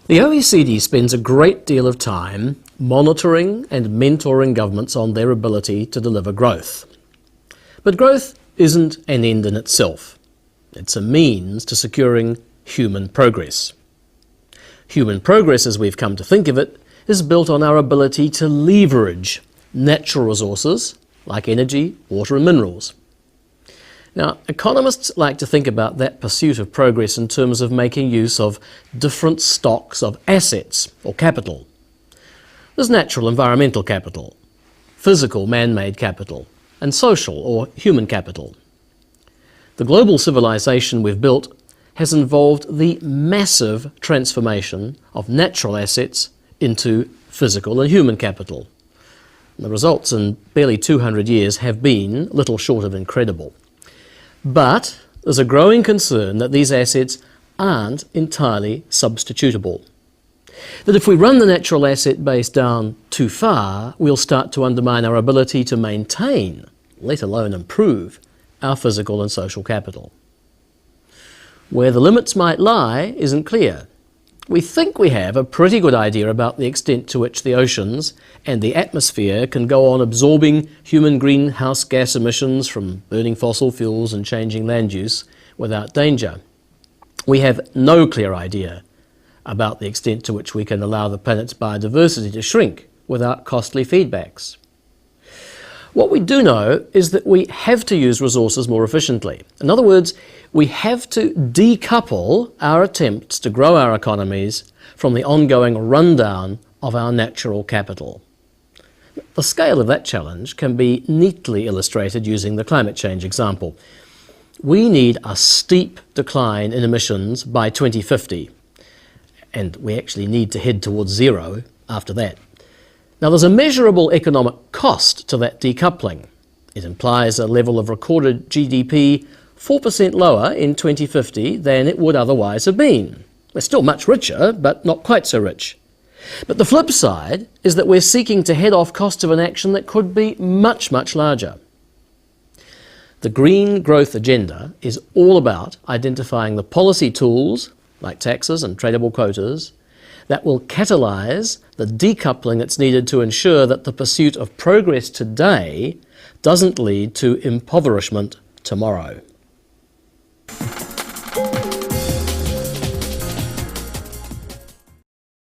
The OECD spends a great deal of time monitoring and mentoring governments on their ability to deliver growth. But growth isn't an end in itself. It's a means to securing human progress. Human progress, as we've come to think of it, is built on our ability to leverage natural resources like energy, water and minerals. Now, economists like to think about that pursuit of progress in terms of making use of different stocks of assets or capital. There's natural environmental capital, physical man-made capital, and social or human capital. The global civilization we've built has involved the massive transformation of natural assets into physical and human capital. The results in barely 200 years have been little short of incredible. But there's a growing concern that these assets aren't entirely substitutable. That if we run the natural asset base down too far, we'll start to undermine our ability to maintain, let alone improve, our physical and social capital. Where the limits might lie isn't clear. We think we have a pretty good idea about the extent to which the oceans and the atmosphere can go on absorbing human greenhouse gas emissions from burning fossil fuels and changing land use without danger. We have no clear idea about the extent to which we can allow the planet's biodiversity to shrink without costly feedbacks. What we do know is that we have to use resources more efficiently. In other words, we have to decouple our attempts to grow our economies from the ongoing rundown of our natural capital. The scale of that challenge can be neatly illustrated using the climate change example. We need a steep decline in emissions by 2050, and we actually need to head towards zero after that. Now, there's a measurable economic cost to that decoupling. It implies a level of recorded GDP 4% lower in 2050 than it would otherwise have been. We're still much richer, but not quite so rich. But the flip side is that we're seeking to head off costs of an action that could be much, much larger. The green growth agenda is all about identifying the policy tools, like taxes and tradable quotas, that will catalyse the decoupling that's needed to ensure that the pursuit of progress today doesn't lead to impoverishment tomorrow.